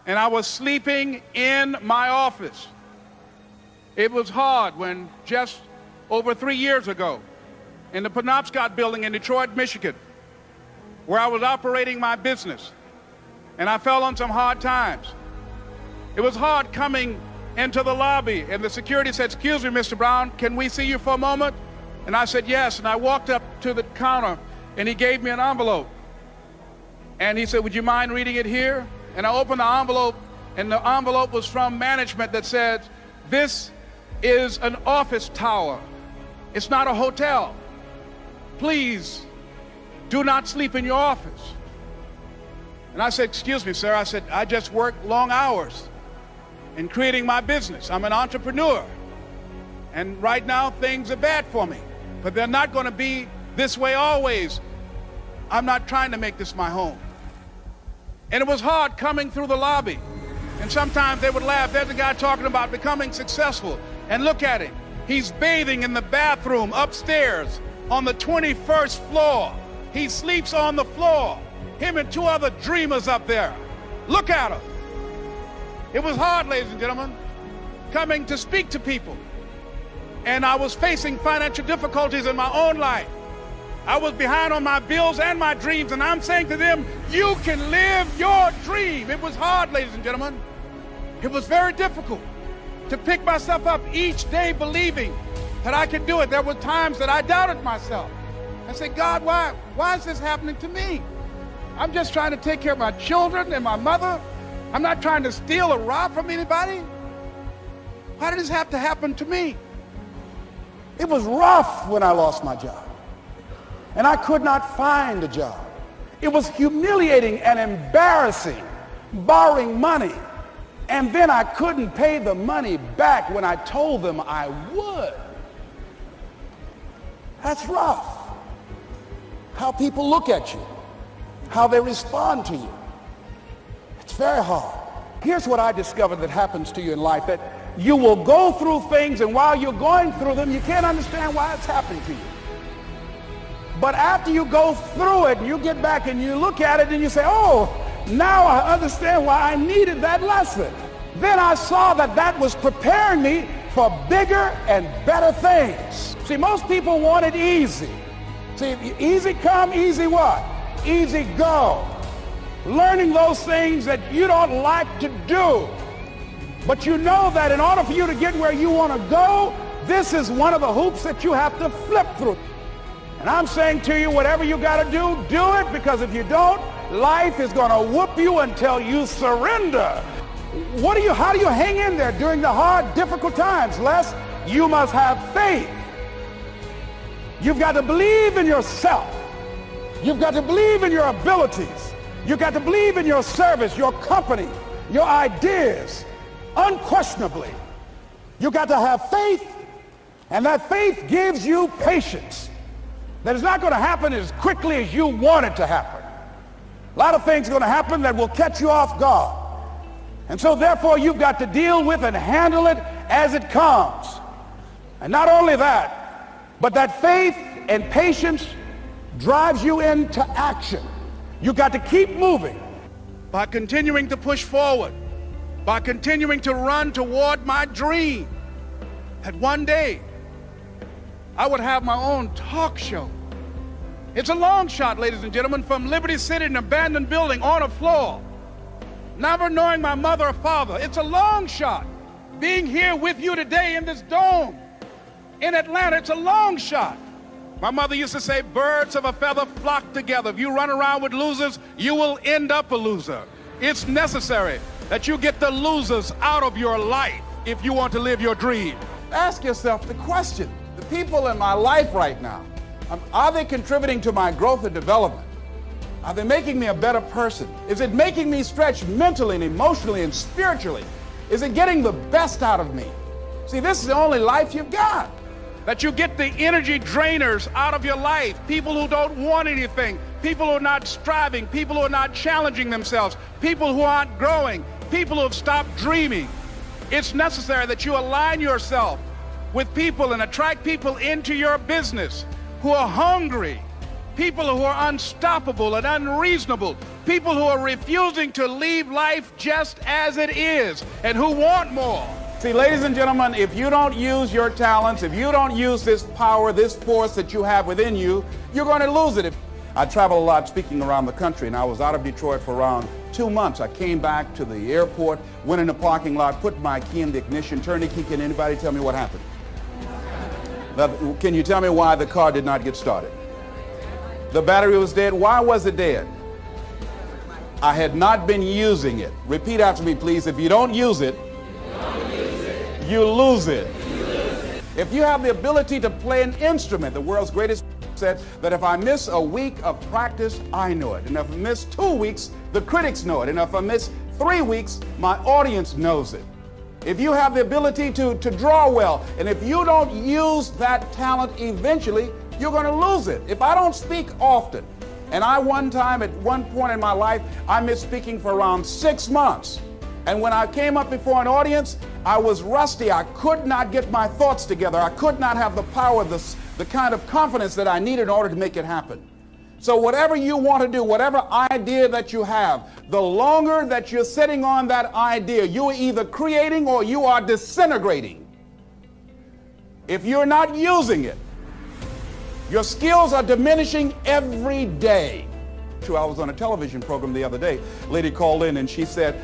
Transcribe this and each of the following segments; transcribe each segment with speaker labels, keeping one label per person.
Speaker 1: and I was sleeping in my office. It was hard when just over 3 years ago, in the Penobscot building in Detroit, Michigan, where I was operating my business, and I fell on some hard times. It was hard coming into the lobby, and the security said, "Excuse me, Mr. Brown, can we see you for a moment?" And I said, "Yes," and I walked up to the counter, and he gave me an envelope. And he said, "Would you mind reading it here?" And I opened the envelope, and the envelope was from management that said, "This is an office tower. It's not a hotel. Please do not sleep in your office." And I said, "Excuse me, sir." I said, "I just work long hours in creating my business. I'm an entrepreneur. And right now things are bad for me, but they're not going to be this way always. I'm not trying to make this my home." And it was hard coming through the lobby. And sometimes they would laugh. There's a guy talking about becoming successful. And look at him. He's bathing in the bathroom upstairs on the 21st floor. He sleeps on the floor. Him and 2 other dreamers up there. Look at him. It was hard, ladies and gentlemen, coming to speak to people. And I was facing financial difficulties in my own life. I was behind on my bills and my dreams, and I'm saying to them, you can live your dream. It was hard, ladies and gentlemen. It was very difficult to pick myself up each day believing that I could do it. There were times that I doubted myself. I said, "God, why is this happening to me? I'm just trying to take care of my children and my mother. I'm not trying to steal or rob from anybody. Why did this have to happen to me?" It was rough when I lost my job, and I could not find a job. It was humiliating and embarrassing, borrowing money, and then I couldn't pay the money back when I told them I would. That's rough. How people look at you, how they respond to you. It's very hard. Here's what I discovered that happens to you in life, that you will go through things, and while you're going through them, you can't understand why it's happening to you. But after you go through it, and you get back and you look at it and you say, "Oh, now I understand why I needed that lesson." Then I saw that that was preparing me for bigger and better things. See, most people want it easy. See, easy come, easy what? Easy go. Learning those things that you don't like to do. But you know that in order for you to get where you want to go, this is one of the hoops that you have to flip through. And I'm saying to you, whatever you got to do it, because if you don't, life is going to whoop you until you surrender. How do you hang in there during the hard, difficult times? Les, you must have faith. You've got to believe in yourself. You've got to believe in your abilities. You've got to believe in your service, your company, your ideas. Unquestionably, you've got to have faith, and that faith gives you patience. That is not going to happen as quickly as you want it to happen. A lot of things are going to happen that will catch you off guard. And so therefore you've got to deal with and handle it as it comes. And not only that, but that faith and patience drives you into action. You've got to keep moving. By continuing to push forward, by continuing to run toward my dream, that one day I would have my own talk show. It's a long shot, ladies and gentlemen, from Liberty City, an abandoned building on a floor, never knowing my mother or father. It's a long shot. Being here with you today in this dome in Atlanta, it's a long shot. My mother used to say, birds of a feather flock together. If you run around with losers, you will end up a loser. It's necessary that you get the losers out of your life if you want to live your dream. Ask yourself the question, the people in my life right now, are they contributing to my growth and development? Are they making me a better person? Is it making me stretch mentally and emotionally and spiritually? Is it getting the best out of me? See, this is the only life you've got. That you get the energy drainers out of your life, people who don't want anything, people who are not striving, people who are not challenging themselves, people who aren't growing, people who have stopped dreaming. It's necessary that you align yourself with people and attract people into your business who are hungry, people who are unstoppable and unreasonable, people who are refusing to leave life just as it is and who want more. See, ladies and gentlemen, if you don't use your talents, if you don't use this power, this force that you have within you, you're going to lose it. I travel a lot speaking around the country, and I was out of Detroit for around 2 months. I came back to the airport, went in the parking lot, put my key in the ignition, turned the key. Can anybody tell me what happened? Now, can you tell me why the car did not get started? The battery was dead. Why was it dead? I had not been using it. Repeat after me, please. If you don't use it, you lose it. If you have the ability to play an instrument, the world's greatest said that if I miss a week of practice, I know it. And if I miss 2 weeks, the critics know it. And if I miss 3 weeks, my audience knows it. If you have the ability to draw well, and if you don't use that talent eventually, you're going to lose it. If I don't speak often, and at one point in my life, I missed speaking for around 6 months. And when I came up before an audience, I was rusty. I could not get my thoughts together. I could not have the power, the kind of confidence that I needed in order to make it happen. So whatever you want to do, whatever idea that you have, the longer that you're sitting on that idea, you are either creating or you are disintegrating. If you're not using it, your skills are diminishing every day. I was on a television program the other day. A lady called in and she said,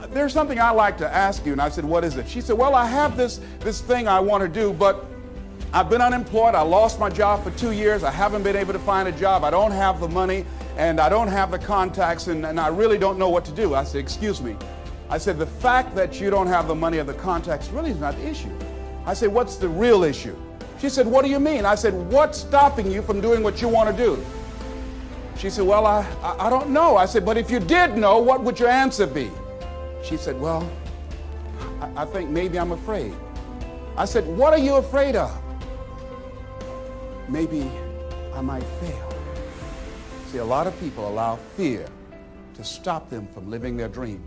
Speaker 1: there's something I'd like to ask you. And I said, what is it? She said, well, I have this thing I want to do, but I've been unemployed. I lost my job for 2 years. I haven't been able to find a job. I don't have the money and I don't have the contacts and I really don't know what to do. I said, excuse me. I said, the fact that you don't have the money or the contacts really is not the issue. I said, what's the real issue? She said, what do you mean? I said, what's stopping you from doing what you want to do? She said, well, I don't know. I said, but if you did know, what would your answer be? She said, well, I think maybe I'm afraid. I said, what are you afraid of? Maybe I might fail. See, a lot of people allow fear to stop them from living their dream.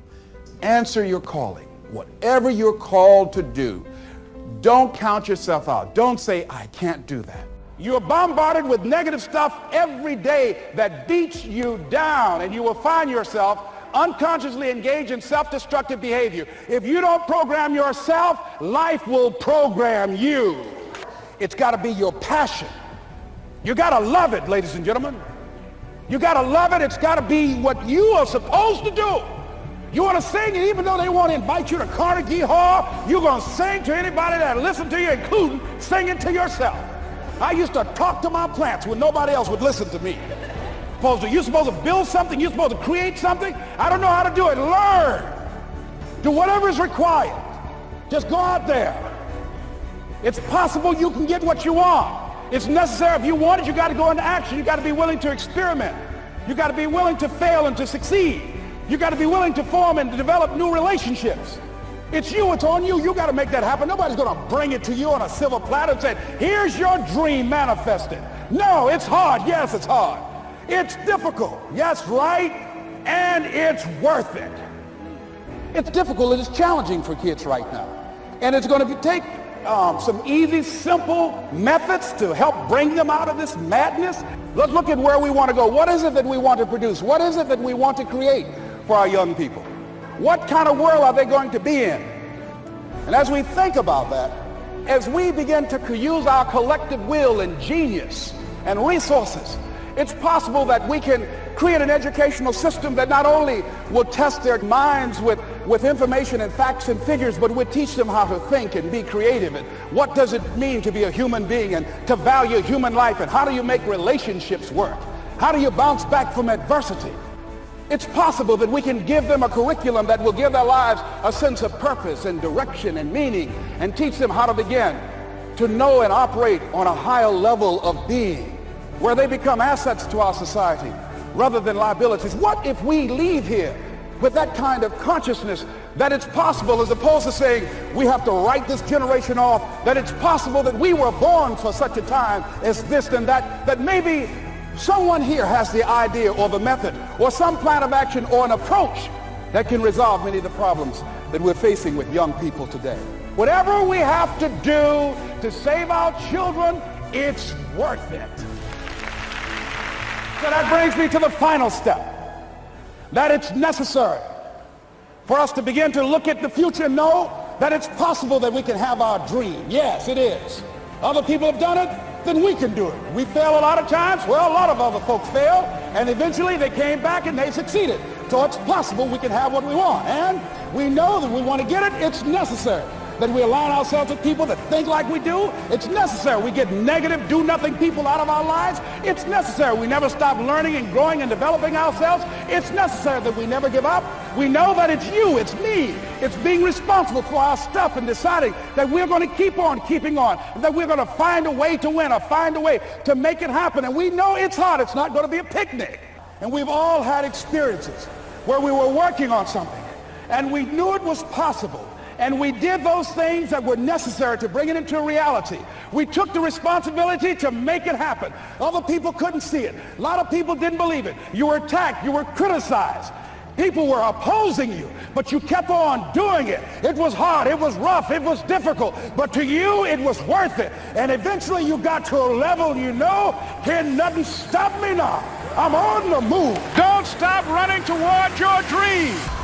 Speaker 1: Answer your calling. Whatever you're called to do, don't count yourself out. Don't say, I can't do that. You're bombarded with negative stuff every day that beats you down, and you will find yourself unconsciously engaged in self-destructive behavior. If you don't program yourself, life will program you. It's got to be your passion. You got to love it, ladies and gentlemen. You got to love it. It's got to be what you are supposed to do. You want to sing, and even though they want to invite you to Carnegie Hall, you're going to sing to anybody that listen to you, including singing to yourself. I used to talk to my plants when nobody else would listen to me. You're supposed to build something, you're supposed to create something. I don't know how to do it. Learn. Do whatever is required. Just go out there. It's possible you can get what you want. It's necessary. If you want it, you got to go into action. You got to be willing to experiment. You got to be willing to fail and to succeed. You got to be willing to form and to develop new relationships. It's you, it's on you. You got to make that happen. Nobody's going to bring it to you on a silver platter and say, here's your dream manifested. No, it's hard. Yes, it's hard. It's difficult. Yes, right. And it's worth it. It's difficult and it's challenging for kids right now. And it's going to take some easy, simple methods to help bring them out of this madness. Let's look at where we want to go. What is it that we want to produce? What is it that we want to create for our young people? What kind of world are they going to be in? And as we think about that, as we begin to use our collective will and genius and resources, it's possible that we can create an educational system that not only will test their minds with information and facts and figures, but will teach them how to think and be creative. And what does it mean to be a human being and to value human life? And how do you make relationships work? How do you bounce back from adversity? It's possible that we can give them a curriculum that will give their lives a sense of purpose and direction and meaning and teach them how to begin to know and operate on a higher level of being, where they become assets to our society rather than liabilities. What if we leave here with that kind of consciousness that it's possible, as opposed to saying we have to write this generation off, that it's possible that we were born for such a time as this and that, that maybe someone here has the idea or the method or some plan of action or an approach that can resolve many of the problems that we're facing with young people today. Whatever we have to do to save our children, it's worth it. So that brings me to the final step, that it's necessary for us to begin to look at the future and know that it's possible that we can have our dream. Yes, it is. Other people have done it, then we can do it. We fail a lot of times. Well, a lot of other folks failed, and eventually they came back and they succeeded. So it's possible we can have what we want. And we know that we want to get it. It's necessary that we align ourselves with people that think like we do. It's necessary we get negative, do-nothing people out of our lives. It's necessary we never stop learning and growing and developing ourselves. It's necessary that we never give up. We know that it's you, it's me. It's being responsible for our stuff and deciding that we're going to keep on keeping on, and that we're going to find a way to win or find a way to make it happen. And we know it's hard. It's not going to be a picnic. And we've all had experiences where we were working on something and we knew it was possible. And we did those things that were necessary to bring it into reality. We took the responsibility to make it happen. Other people couldn't see it. A lot of people didn't believe it. You were attacked. You were criticized. People were opposing you, but you kept on doing it. It was hard. It was rough. It was difficult. But to you, it was worth it. And eventually you got to a level you know, can nothing stop me now. I'm on the move. Don't stop running toward your dream.